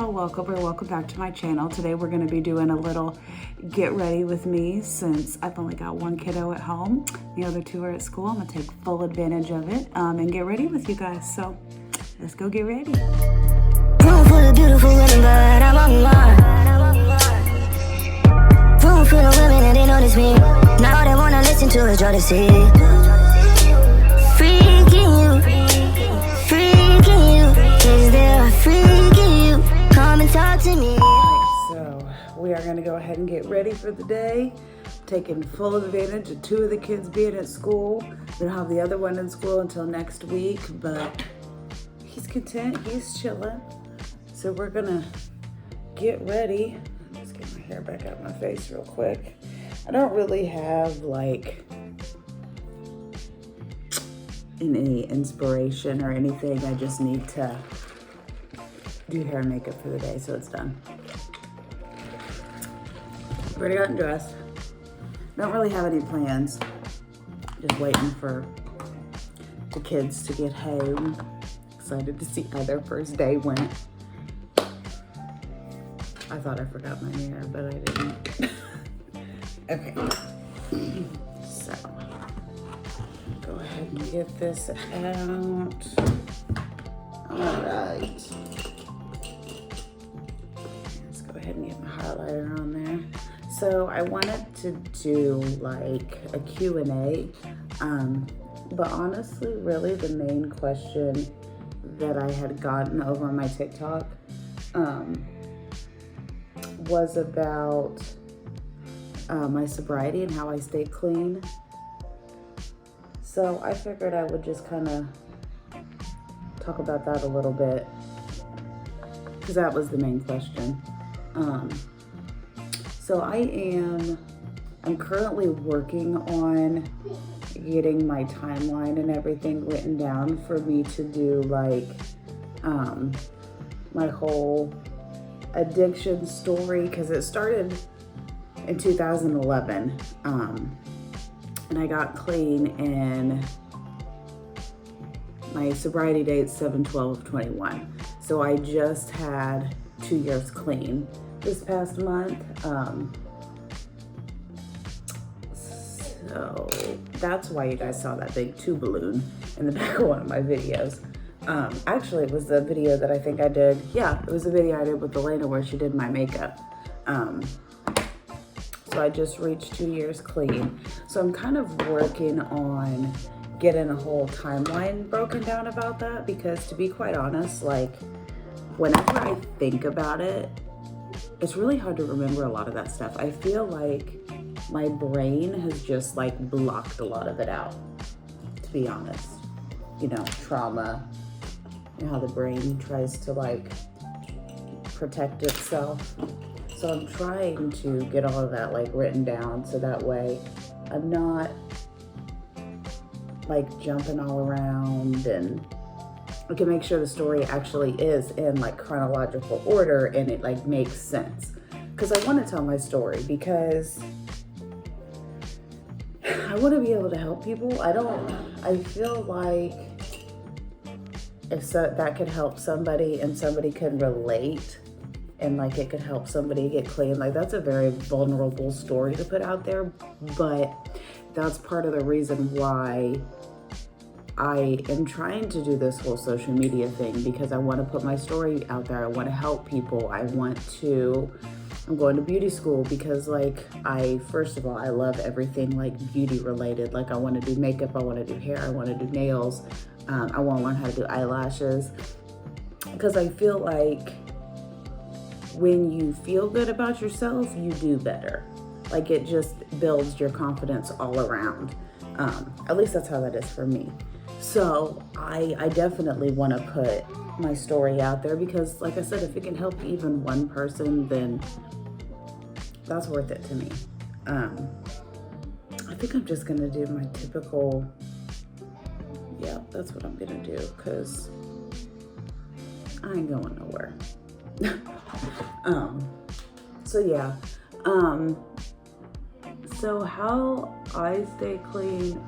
y'all, welcome back to my channel. Today we're going to be doing a little get ready with me since I've only got one kiddo at home. The other two are at school. I'm going to take full advantage of it and get ready with you guys. So let's go get ready. Room full of beautiful women, but I'm online. Room full of women and they notice me. Now all they wanna listen to is Jordan C. Freaking you. Is there a freak in you? Come and talk to me. So we are going to go ahead and get ready for the day. Taking full advantage of two of the kids being at school. They'll have the other one in school until next week, but he's content, he's chilling. So we're gonna get ready. Let's get my hair back out of my face real quick. I don't really have like any inspiration or anything. I just need to do hair and makeup for the day, so it's done. Already gotten dressed. Don't really have any plans. Just waiting for the kids to get home. Excited to see how their first day went. I thought I forgot my hair, but I didn't. Okay. So, go ahead and get this out. All right. Let's go ahead and get my highlighter on there. So I wanted to do like a Q&A, but honestly, really the main question that I had gotten over on my TikTok was about my sobriety and how I stay clean. So I figured I would just kind of talk about that a little bit because that was the main question. So I'm currently working on getting my timeline and everything written down for me to do like my whole addiction story, because it started in 2011 and I got clean in my sobriety date 7/12/21. So I just had 2 years clean this past month. So that's why you guys saw that big 2 balloon in the back of one of my videos. Actually, it was the video that I think I did. Yeah, it was the video I did with Elena where she did my makeup. So I just reached 2 years clean. So I'm kind of working on getting a whole timeline broken down about that, because to be quite honest, like whenever I think about it, it's really hard to remember a lot of that stuff. I feel like my brain has just like blocked a lot of it out, to be honest. You know, trauma, you know how the brain tries to like protect itself. So I'm trying to get all of that like written down so that way I'm not like jumping all around, and I can make sure the story actually is in like chronological order and it like makes sense. Because I want to tell my story because I want to be able to help people. I feel like if that could help somebody and somebody can relate and like it could help somebody get clean, like that's a very vulnerable story to put out there. But that's part of the reason why I am trying to do this whole social media thing, because I want to put my story out there. I want to help people. I'm going to beauty school because like first of all, I love everything like beauty related. Like I want to do makeup, I want to do hair, I want to do nails. I want to learn how to do eyelashes, because I feel like when you feel good about yourself, you do better. Like it just builds your confidence all around. At least that's how that is for me. So I definitely want to put my story out there because, like I said, if it can help even one person, then that's worth it to me. I think I'm just going to do my typical, yeah, that's what I'm going to do because I ain't going nowhere. So yeah, so how I stay clean,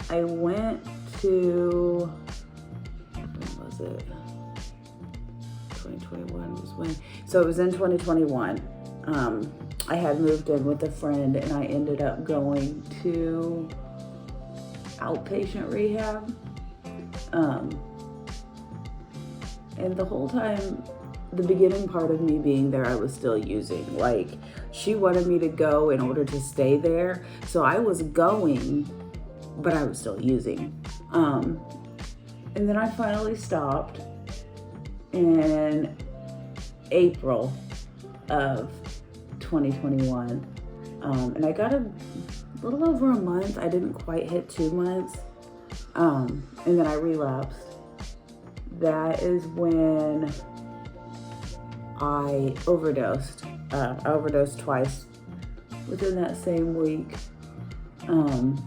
I went to, when was it? 2021 was when. So it was in 2021. I had moved in with a friend and I ended up going to outpatient rehab. And the whole time, the beginning part of me being there, I was still using. Like, she wanted me to go in order to stay there. So I was going, but I was still using. And then I finally stopped in April of 2021. And I got a little over a month. I didn't quite hit 2 months. And then I relapsed. That is when I overdosed. I overdosed twice within that same week. And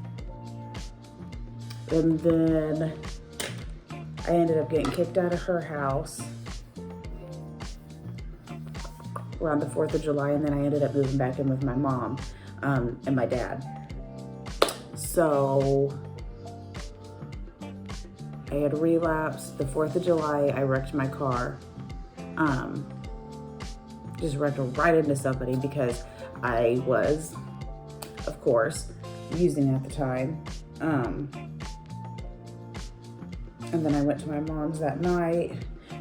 then I ended up getting kicked out of her house around the 4th of July, and then I ended up moving back in with my mom and my dad. So I had relapsed. The 4th of July, I wrecked my car. Just wrecked right into somebody because I was, of course, using at the time. And then I went to my mom's that night,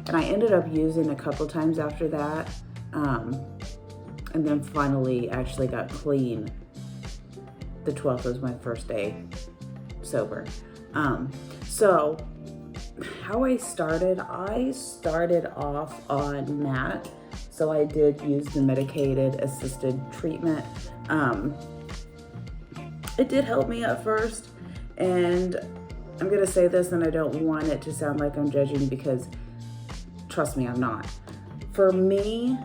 and I ended up using a couple times after that. And then finally actually got clean. The 12th was my first day sober. So how I started off on MAT. So I did use the medicated assisted treatment. It did help me at first, and I'm gonna say this, and I don't want it to sound like I'm judging, because trust me, I'm not. For me,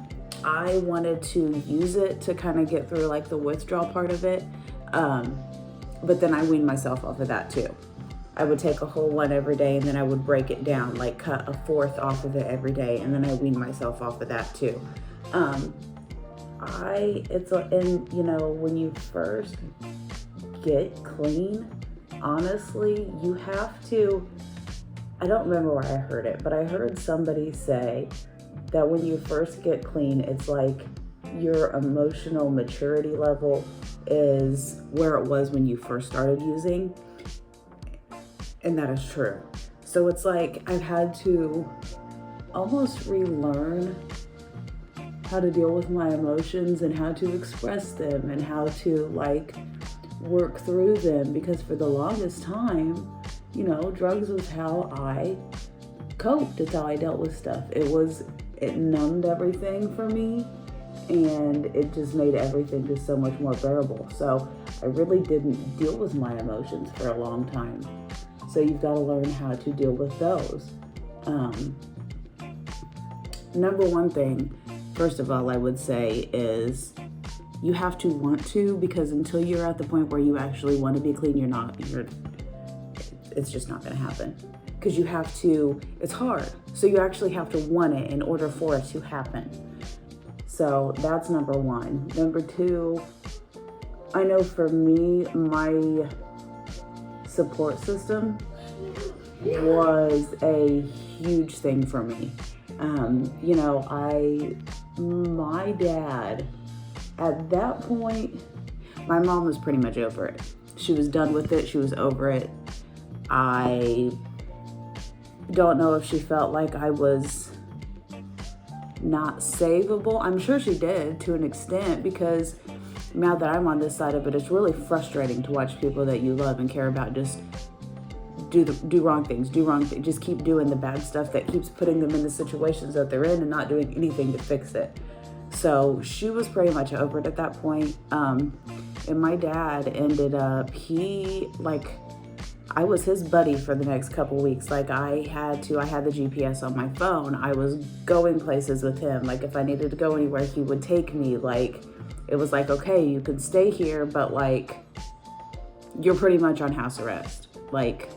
I wanted to use it to kind of get through like the withdrawal part of it. But then I weaned myself off of that too. I would take a whole one every day, and then I would break it down, like cut a fourth off of it every day, and then I weaned myself off of that too. And you know, when you first get clean, honestly, you have to, I don't remember where I heard it, but I heard somebody say that when you first get clean, it's like your emotional maturity level is where it was when you first started using. And that is true. So it's like I've had to almost relearn how to deal with my emotions and how to express them and how to like work through them, because for the longest time, you know, drugs was how I coped. It's how I dealt with stuff. It numbed everything for me, and it just made everything just so much more bearable. So I really didn't deal with my emotions for a long time. So you've got to learn how to deal with those. Number one thing, first of all, I would say is you have to want to, because until you're at the point where you actually want to be clean, it's just not going to happen. Because you have to, it's hard. So you actually have to want it in order for it to happen. So that's number one. Number two, I know for me, my support system was a huge thing for me. You know, my dad, at that point, my mom was pretty much over it. She was done with it. She was over it. I don't know if she felt like I was not savable. I'm sure she did to an extent, because now that I'm on this side of it, it's really frustrating to watch people that you love and care about just do wrong things, just keep doing the bad stuff that keeps putting them in the situations that they're in and not doing anything to fix it. So she was pretty much over it at that point. And my dad ended up, I was his buddy for the next couple weeks. Like I had the GPS on my phone. I was going places with him. Like if I needed to go anywhere, he would take me. Like it was like, okay, you can stay here, but like you're pretty much on house arrest. Like,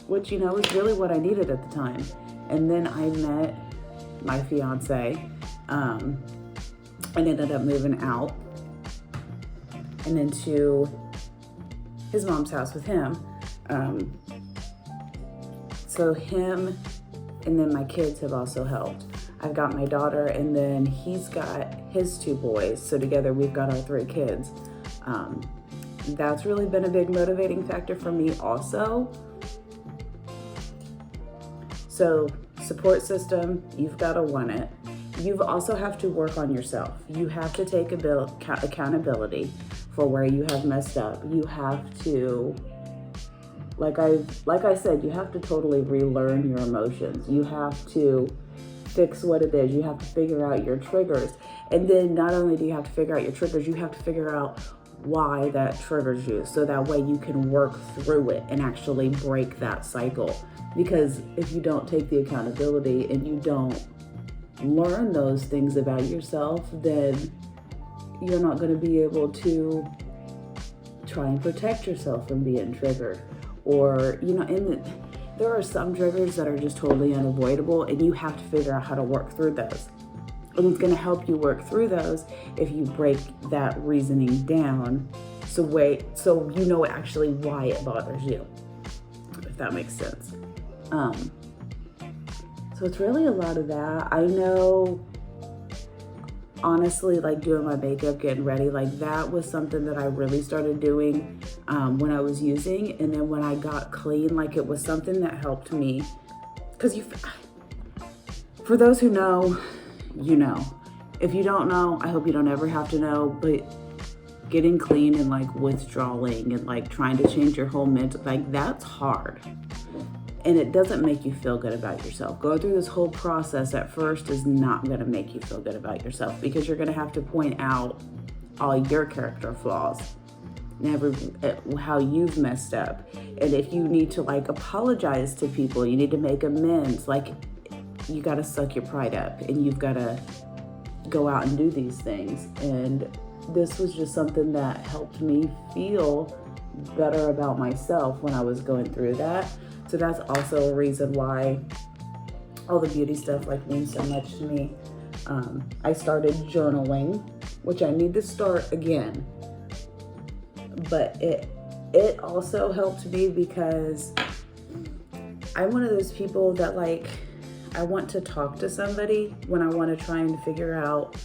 which, you know, is really what I needed at the time. And then I met my fiance, and ended up moving out and into his mom's house with him. So him And then my kids have also helped. I've got my daughter, and then he's got his 2 boys. So together we've got our 3 kids. That's really been a big motivating factor for me also. So support system, you've got to want it. You also have to work on yourself. You have to take accountability for where you have messed up. You have to, like I said, you have to totally relearn your emotions. You have to fix what it is. You have to figure out your triggers. And then not only do you have to figure out your triggers, you have to figure out why that triggers you, so that way you can work through it and actually break that cycle. Because if you don't take the accountability and you don't learn those things about yourself, then you're not going to be able to try and protect yourself from being triggered. Or, there are some triggers that are just totally unavoidable, and you have to figure out how to work through those. And it's going to help you work through those if you break that reasoning down, so you know actually why it bothers you, if that makes sense. So it's really a lot of that. I know, honestly, like doing my makeup, getting ready, like that was something that I really started doing when I was using. And then when I got clean, like it was something that helped me. Because for those who know, you know. If you don't know, I hope you don't ever have to know, but getting clean and like withdrawing and like trying to change your whole mental, like that's hard. And it doesn't make you feel good about yourself. Going through this whole process at first is not going to make you feel good about yourself, because you're going to have to point out all your character flaws and how you've messed up. And if you need to like apologize to people, you need to make amends, like you got to suck your pride up and you've got to go out and do these things. And this was just something that helped me feel better about myself when I was going through that. So that's also a reason why all the beauty stuff like means so much to me. I started journaling, which I need to start again, but it also helped me because I'm one of those people that like, I want to talk to somebody when I want to try and figure out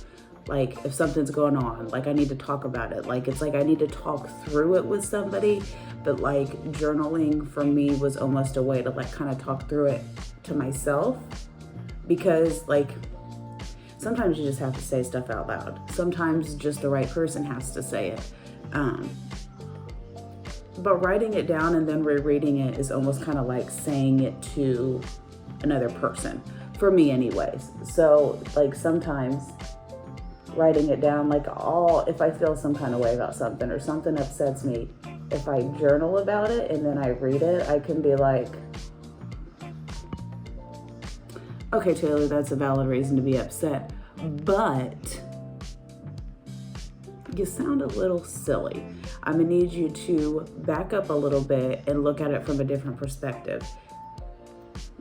like if something's going on, like I need to talk about it. Like it's like I need to talk through it with somebody, but like journaling for me was almost a way to like kind of talk through it to myself, because like sometimes you just have to say stuff out loud. Sometimes just the right person has to say it. But writing it down and then rereading it is almost kind of like saying it to another person, for me anyways. So like sometimes writing it down, like if I feel some kind of way about something or something upsets me, if I journal about it and then I read it, I can be like, okay, Taylor, that's a valid reason to be upset, but you sound a little silly. I'm gonna need you to back up a little bit and look at it from a different perspective.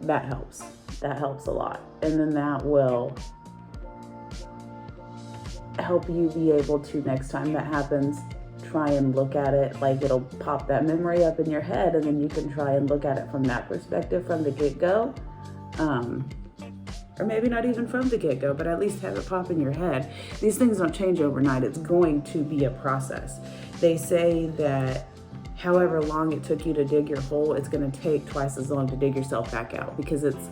That helps. That helps a lot. And then that will help you be able to, next time that happens, try and look at it, like it'll pop that memory up in your head, and then you can try and look at it from that perspective from the get-go. Or maybe not even from the get-go, but at least have it pop in your head. These things don't change overnight. It's going to be a process. They say that however long it took you to dig your hole, it's going to take twice as long to dig yourself back out, because it's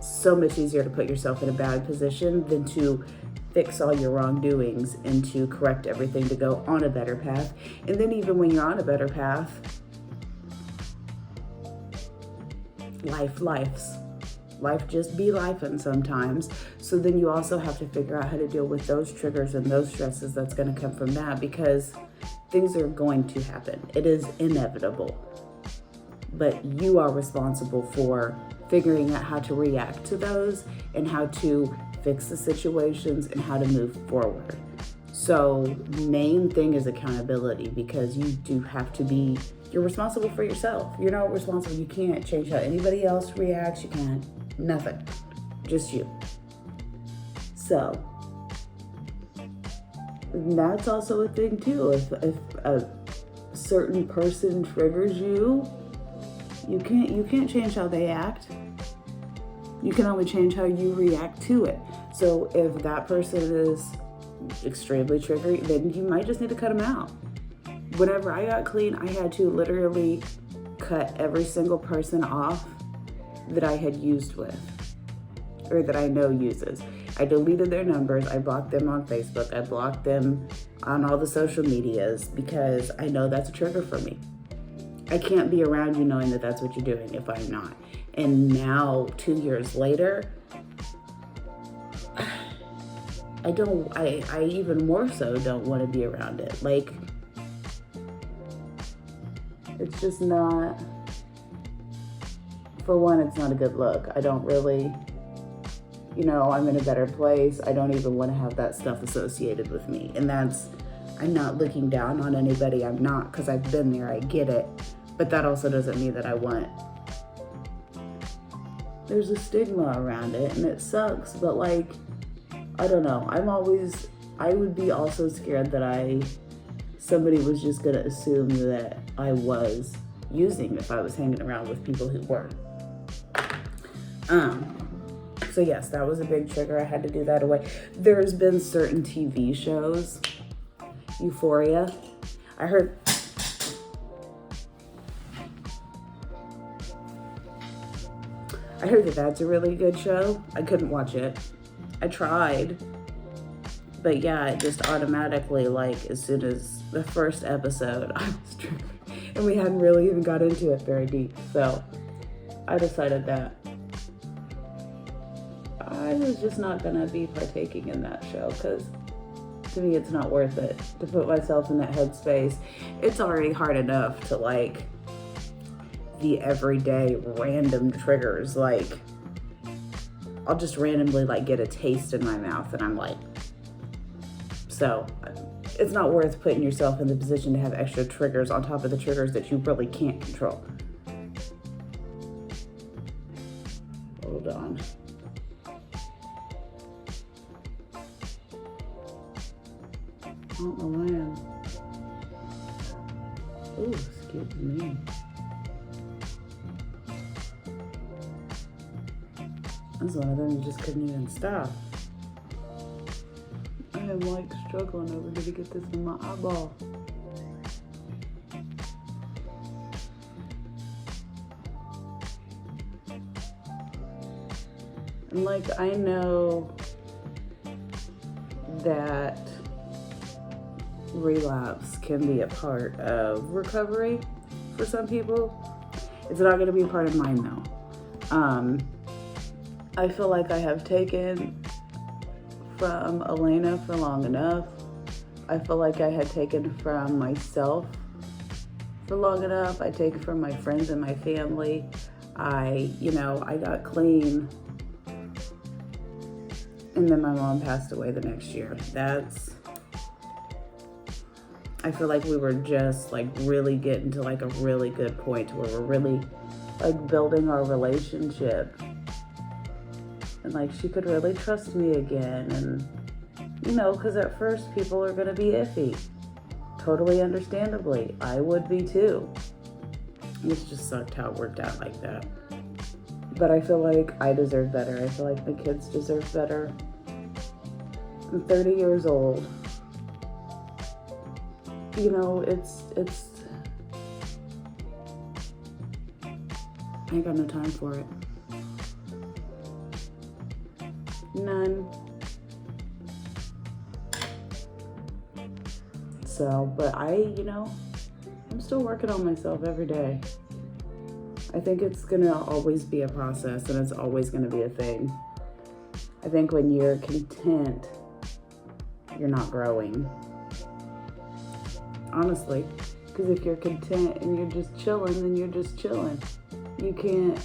so much easier to put yourself in a bad position than to fix all your wrongdoings and to correct everything to go on a better path. And then even when you're on a better path, life just be lifing sometimes. So then you also have to figure out how to deal with those triggers and those stresses that's going to come from that, because things are going to happen. It is inevitable. But you are responsible for figuring out how to react to those and how to fix the situations and how to move forward. So main thing is accountability, because you do have to be, you're responsible for yourself. You're not responsible. You can't change how anybody else reacts. You can't, nothing, just you. So that's also a thing too. If a certain person triggers you, you can't change how they act. You can only change how you react to it. So if that person is extremely triggery, then you might just need to cut them out. Whenever I got clean, I had to literally cut every single person off that I had used with, or that I know uses. I deleted their numbers, I blocked them on Facebook, I blocked them on all the social medias, because I know that's a trigger for me. I can't be around you knowing that that's what you're doing if I'm not. And now, 2 years later, I even more so don't want to be around it. Like, it's just not, for one, it's not a good look. I don't really, I'm in a better place. I don't even want to have that stuff associated with me. And I'm not looking down on anybody. I'm not, because I've been there. I get it. But that also doesn't mean that I want. There's a stigma around it, and it sucks. But like, I don't know. I would be also scared that somebody was just going to assume that I was using if I was hanging around with people who were. So yes, that was a big trigger. I had to do that away. There's been certain TV shows, Euphoria. I heard that that's a really good show. I couldn't watch it. I tried. But yeah, it just automatically, like, as soon as the first episode, I was triggered. And we hadn't really even got into it very deep. So I decided that I was just not going to be partaking in that show, because to me, it's not worth it to put myself in that headspace. It's already hard enough to, like, the everyday random triggers. Like, I'll just randomly, like, get a taste in my mouth and I'm like, so it's not worth putting yourself in the position to have extra triggers on top of the triggers that you really can't control. Hold on. I don't know why I'm... Ooh, excuse me. That's one of them you just couldn't even stop. I am like struggling over here to get this in my eyeball. And like, I know that relapse can be a part of recovery for some people. It's not going to be a part of mine though. I feel like I have taken from Elena for long enough. I feel like I had taken from myself for long enough. I take from my friends and my family. I got clean, and then my mom passed away the next year. I feel like we were just like really getting to like a really good point where we're really like building our relationship. And like, she could really trust me again. And, because at first people are going to be iffy. Totally understandably. I would be too. It just sucked how it worked out like that. But I feel like I deserve better. I feel like my kids deserve better. I'm 30 years old. It's I ain't got no time for it. None. So, but I'm still working on myself every day. I think it's gonna always be a process, and it's always gonna be a thing. I think when you're content, you're not growing. Honestly, because if you're content and you're just chilling, then you're just chilling. You can't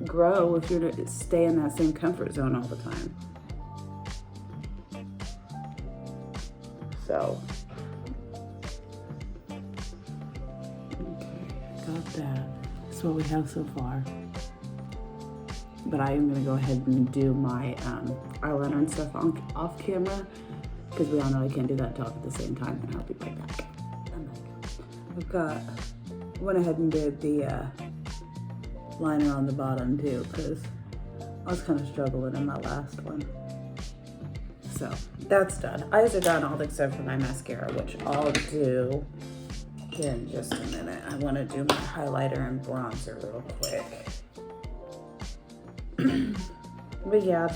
grow if you're to stay in that same comfort zone all the time. So, okay, got that. That's what we have so far. But I am gonna go ahead and do my eyeliner and stuff off camera, because we all know I can't do that talk at the same time, and I'll be right back. Went ahead and did the liner on the bottom too, because I was kind of struggling in my last one. So that's done. Eyes are done, all except for my mascara, which I'll do here in just a minute. I want to do my highlighter and bronzer real quick. But yeah,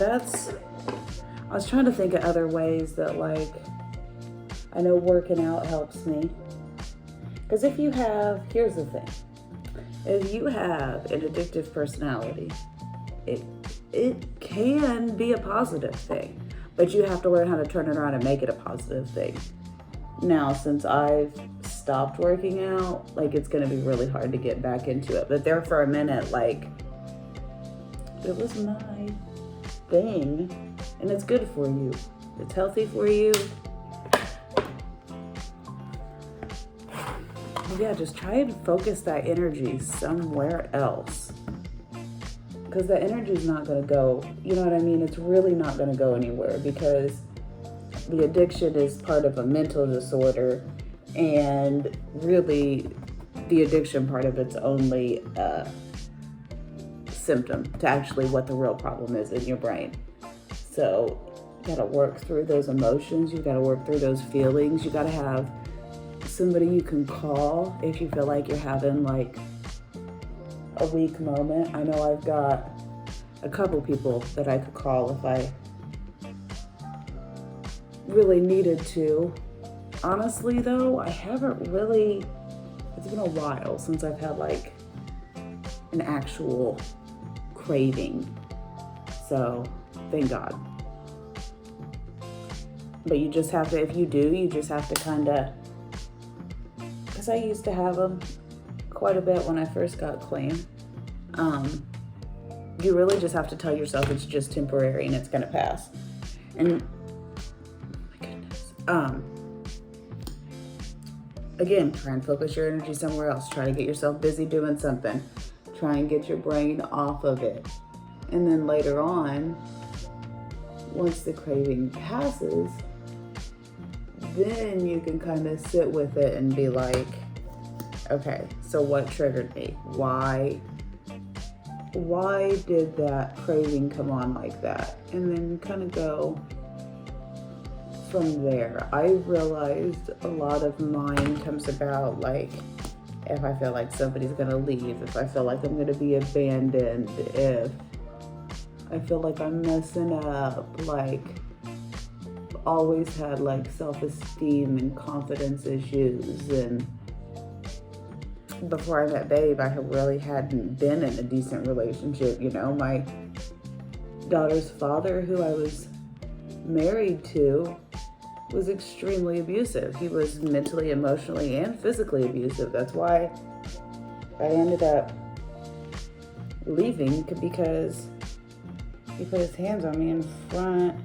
I was trying to think of other ways that, like, I know working out helps me. Because here's the thing. If you have an addictive personality, it can be a positive thing, but you have to learn how to turn it around and make it a positive thing. Now, since I've stopped working out, like, it's going to be really hard to get back into it. But there for a minute, like, it was my thing, and it's good for you. It's healthy for you. Yeah, just try and focus that energy somewhere else. Because the energy is not going to go, you know what I mean? It's really not going to go anywhere, because the addiction is part of a mental disorder, and really the addiction part of it's only a symptom to actually what the real problem is in your brain. So you got to work through those emotions. You got to work through those feelings. You got to have somebody you can call if you feel like you're having like a weak moment. I know I've got a couple people that I could call if I really needed to. Honestly though, I haven't really, it's been a while since I've had like an actual craving. So thank God. But you just have to, if you do, you just have to kind of, because I used to have them quite a bit when I first got clean. You really just have to tell yourself it's just temporary and it's gonna pass. And oh my goodness. Again, try and focus your energy somewhere else. Try to get yourself busy doing something. Try and get your brain off of it. And then later on, once the craving passes, then you can kind of sit with it and be like, okay, so what triggered me? Why did that craving come on like that? And then kind of go from there. I realized a lot of mine comes about like if I feel like somebody's gonna leave, if I feel like I'm gonna be abandoned, if I feel like I'm messing up, like always had like self-esteem and confidence issues. And before I met Babe, I really hadn't been in a decent relationship. You know, my daughter's father, who I was married to, was extremely abusive. He was mentally, emotionally, and physically abusive. That's why I ended up leaving, because he put his hands on me in front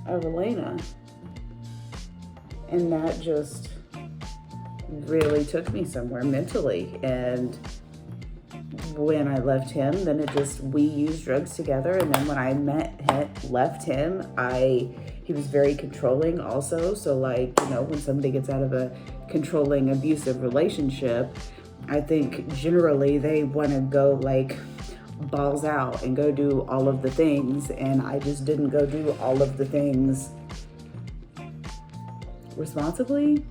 of Elena. And that just really took me somewhere mentally. And when I left him, then we used drugs together. And then when I left him, he was very controlling also. So like, you know, when somebody gets out of a controlling, abusive relationship, I think generally they want to go like balls out and go do all of the things. And I just didn't go do all of the things responsibly.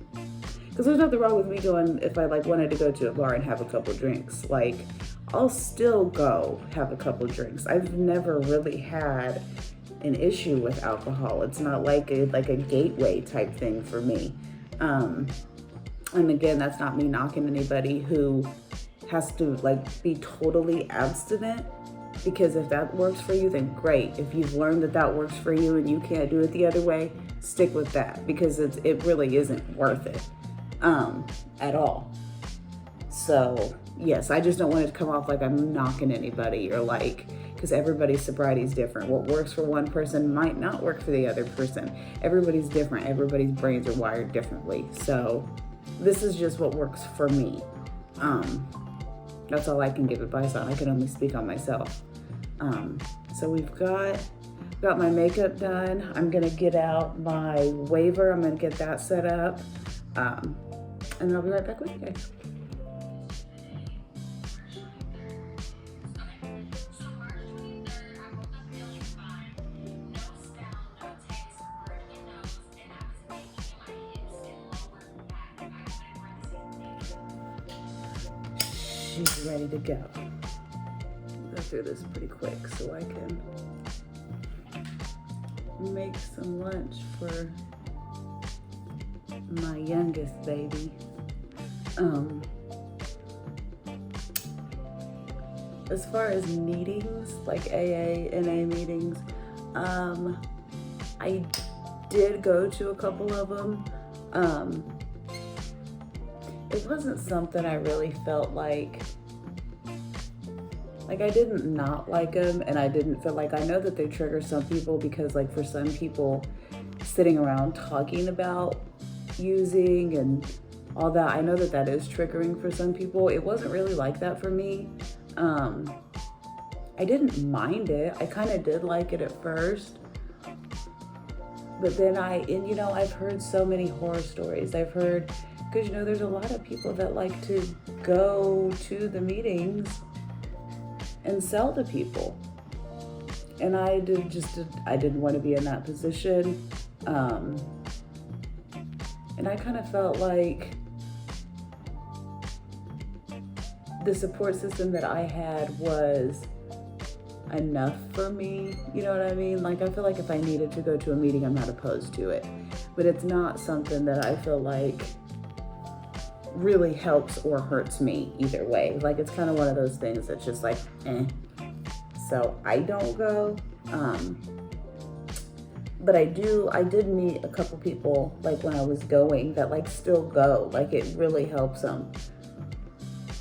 Because there's nothing wrong with me going, if I like wanted to go to a bar and have a couple drinks, like I'll still go have a couple drinks. I've never really had an issue with alcohol. It's not like a gateway type thing for me. And again, that's not me knocking anybody who has to like be totally abstinent, because if that works for you, then great. If you've learned that works for you and you can't do it the other way, stick with that, because it really isn't worth it at all. So yes, I just don't want it to come off like I'm knocking anybody, or like, because everybody's sobriety is different. What works for one person might not work for the other person. Everybody's different. Everybody's brains are wired differently. So this is just what works for me. That's all I can give advice on. I can only speak on myself. So we've got my makeup done. I'm gonna get out my waiver. I'm gonna get that set up. And I'll be right back with you guys. she's ready to go. Go through this pretty quick so I can make some lunch for my youngest baby. As far as meetings, like AA, NA meetings, I did go to a couple of them. It wasn't something I really felt like I didn't not like them, and I didn't feel like, I know that they trigger some people because like for some people sitting around talking about using and all that, I know that that is triggering for some people. It wasn't really like that for me. I didn't mind it. I kind of did like it at first, but then I've heard so many horror stories. I've heard, because there's a lot of people that like to go to the meetings and sell to people, and I didn't want to be in that position, and I kind of felt like the support system that I had was enough for me, you know what I mean? Like, I feel like if I needed to go to a meeting, I'm not opposed to it, but it's not something that I feel like really helps or hurts me either way. Like, it's kind of one of those things that's just like, so I don't go. But I did meet a couple people, like when I was going, that like still go, like it really helps them.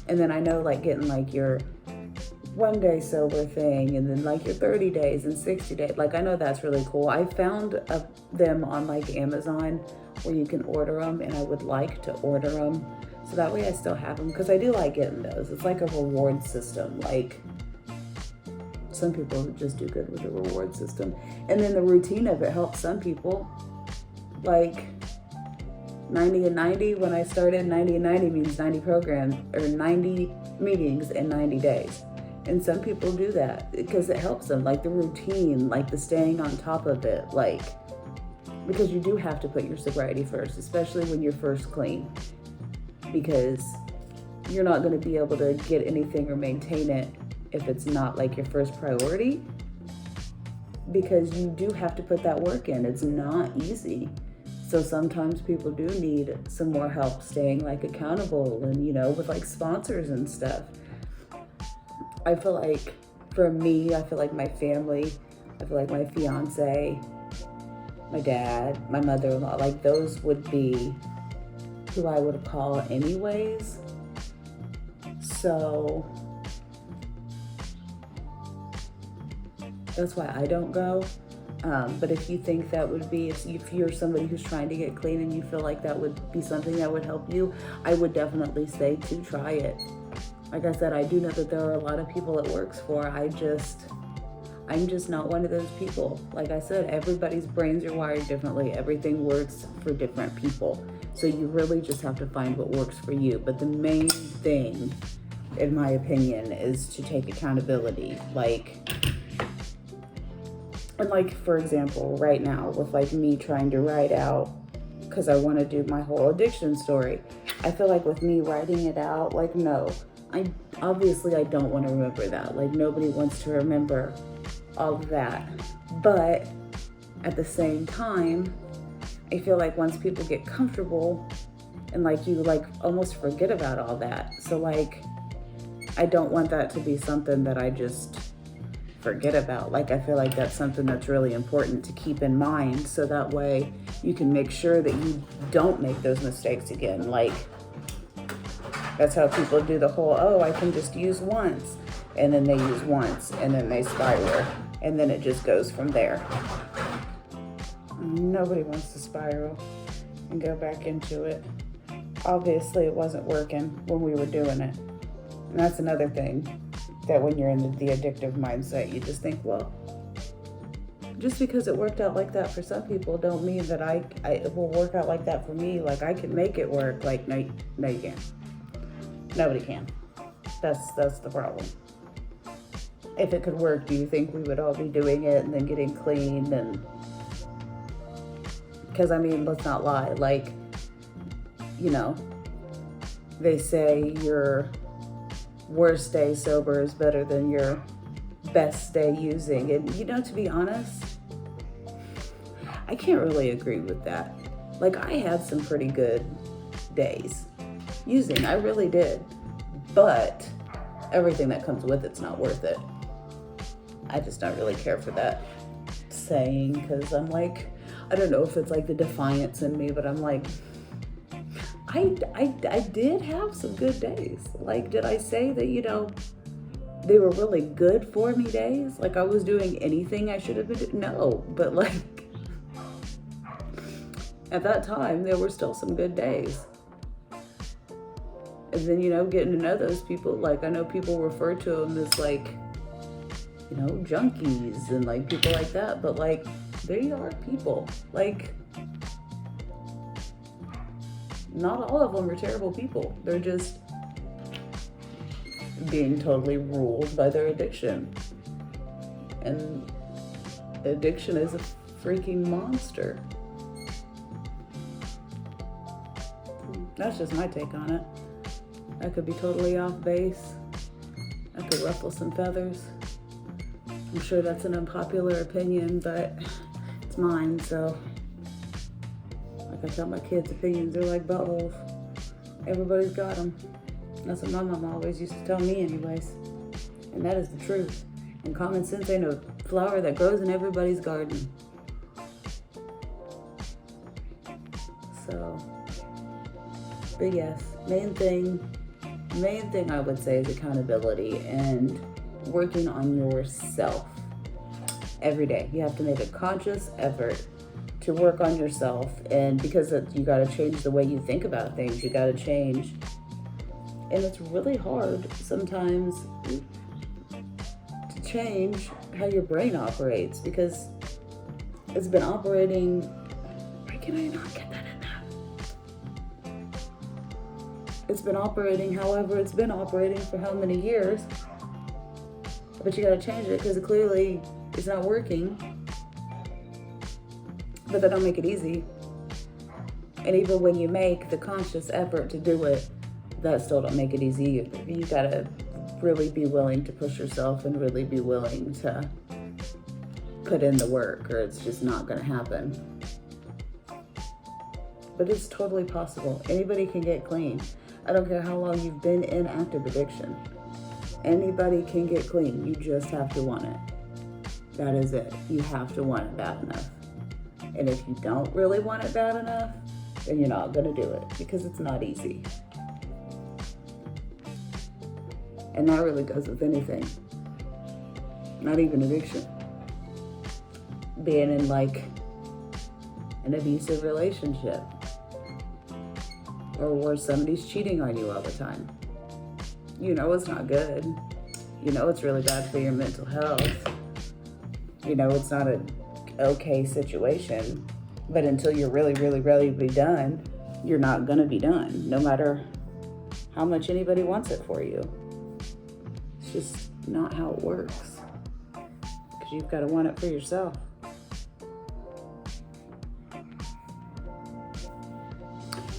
And then I know like getting like your 1 day sober thing, and then like your 30 days and 60 days, like I know that's really cool. I found them on like Amazon where you can order them, and I would like to order them so that way I still have them, because I do like getting those. It's like a reward system. Like, some people just do good with the reward system, and then the routine of it helps some people. Like 90 and 90, when I started, 90 and 90 means 90 programs or 90 meetings in 90 days. And some people do that because it helps them, like the routine, like the staying on top of it, like, because you do have to put your sobriety first, especially when you're first clean, because you're not going to be able to get anything or maintain it if it's not like your first priority, because you do have to put that work in. It's not easy. So sometimes people do need some more help staying like accountable and, with like sponsors and stuff. I feel like for me, I feel like my family, I feel like my fiance, my dad, my mother-in-law, like those would be who I would call anyways. So that's why I don't go. But if you think that would be, if you're somebody who's trying to get clean and you feel like that would be something that would help you, I would definitely say to try it. Like I said, I do know that there are a lot of people it works for. I'm just not one of those people. Like I said, everybody's brains are wired differently. Everything works for different people. So you really just have to find what works for you. But the main thing, in my opinion, is to take accountability. And like, for example, right now with like me trying to write out, because I want to do my whole addiction story, I feel like with me writing it out, like, no, I don't want to remember that. Like, nobody wants to remember all of that. But at the same time, I feel like once people get comfortable and like you like almost forget about all that. So like, I don't want that to be something that I just forget about. Like, I feel like that's something that's really important to keep in mind, so that way you can make sure that you don't make those mistakes again. Like, that's how people do the whole, oh, I can just use once, and then they use once, and then they spiral, and then it just goes from there. Nobody wants to spiral and go back into it. Obviously, it wasn't working when we were doing it. And that's another thing, that when you're in the addictive mindset, you just think, well, just because it worked out like that for some people don't mean that it will work out like that for me. Like, I can make it work. Like, no, you can't. Nobody can. That's the problem. If it could work, do you think we would all be doing it and then getting clean? And because, I mean, let's not lie. Like, they say worst day sober is better than your best day using. And you know, to be honest, I can't really agree with that. Like, I had some pretty good days using, I really did. But everything that comes with it's not worth it. I just don't really care for that saying, because I'm like, I don't know if it's like the defiance in me, but I'm like, I did have some good days. Like, did I say that, you know, they were really good for me days? Like, I was doing anything I should have been doing? No, but like, at that time, there were still some good days. And then, you know, getting to know those people, like, I know people refer to them as like, you know, junkies and like people like that, but like, they are people. Like, not all of them are terrible people. They're just being totally ruled by their addiction. And addiction is a freaking monster. That's just my take on it. I could be totally off base. I could ruffle some feathers. I'm sure that's an unpopular opinion, but it's mine, so. Like I tell my kids, opinions are like buttholes. Everybody's got them. That's what my mom always used to tell me anyways. And that is the truth. And common sense ain't a flower that grows in everybody's garden. So, but yes, main thing I would say is accountability and working on yourself every day. You have to make a conscious effort to work on yourself, and because you got to change the way you think about things, you got to change. And it's really hard sometimes to change how your brain operates, because it's been operating. Why can I not get that in there? It's been operating however it's been operating for how many years, but you got to change it because clearly it's not working. But that don't make it easy. And even when you make the conscious effort to do it, that still don't make it easy either. You gotta really be willing to push yourself and really be willing to put in the work, or it's just not gonna happen. But it's totally possible. Anybody can get clean. I don't care how long you've been in active addiction. Anybody can get clean. You just have to want it. That is it. You have to want it bad enough. And if you don't really want it bad enough, then you're not gonna do it, because it's not easy. And that really goes with anything. Not even addiction. Being in like an abusive relationship, or where somebody's cheating on you all the time. You know it's not good. You know it's really bad for your mental health. You know it's not an okay situation, but until you're really, really ready to be done, you're not gonna be done, no matter how much anybody wants it for you. It's just not how it works, because you've got to want it for yourself.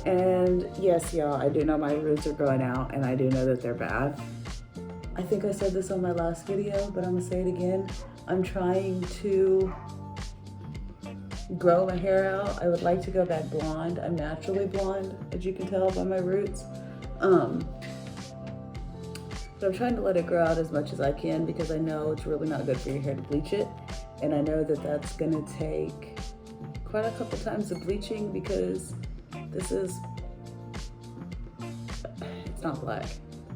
And yes, y'all, I do know my roots are growing out, and I do know that they're bad. I think I said this on my last video, but I'm gonna say it again. I'm trying to grow my hair out. I would like to go back blonde. I'm naturally blonde, as you can tell by my roots. But I'm trying to let it grow out as much as I can, because I know it's really not good for your hair to bleach it. And I know that that's gonna take quite a couple times of bleaching, because this is, it's not black,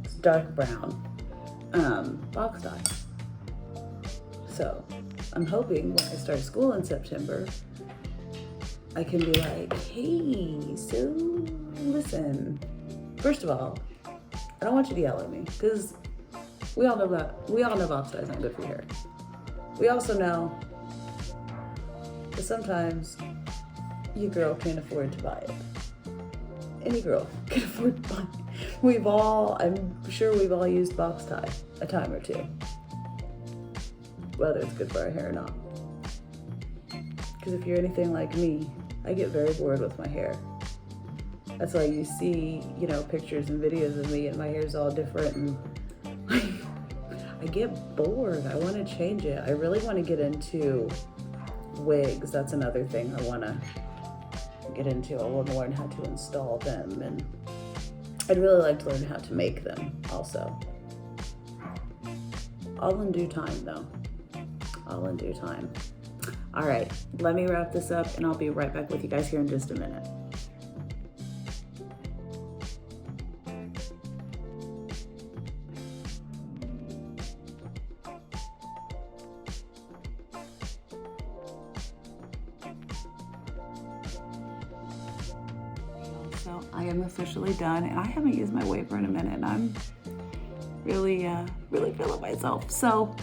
it's dark brown, box dye. So I'm hoping when I start school in September, I can be like, hey, so listen, first of all, I don't want you to yell at me, because we all know box dye is not good for your hair. We also know that sometimes your girl can't afford to buy it. Any girl can afford to buy it. I'm sure we've all used box dye a time or two, whether it's good for our hair or not. Because if you're anything like me, I get very bored with my hair. That's why you see, pictures and videos of me and my hair's all different, and I get bored. I want to change it. I really want to get into wigs. That's another thing I want to get into. I want to learn how to install them, and I'd really like to learn how to make them also. All in due time though. All in due time. All right, let me wrap this up and I'll be right back with you guys here in just a minute. So I am officially done, and I haven't used my waver in a minute, and I'm really feeling myself. So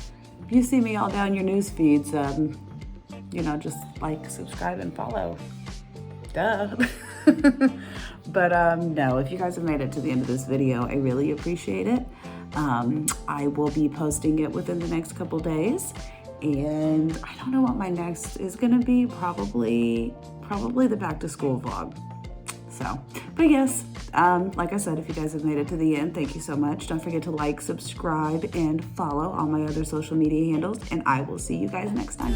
if you see me all down your news feeds, just like, subscribe, and follow. Duh. But no, if you guys have made it to the end of this video, I really appreciate it. I will be posting it within the next couple days, and I don't know what my next is gonna be. Probably the back to school vlog. So, but yes, like I said, if you guys have made it to the end, thank you so much. Don't forget to like, subscribe, and follow all my other social media handles, and I will see you guys next time.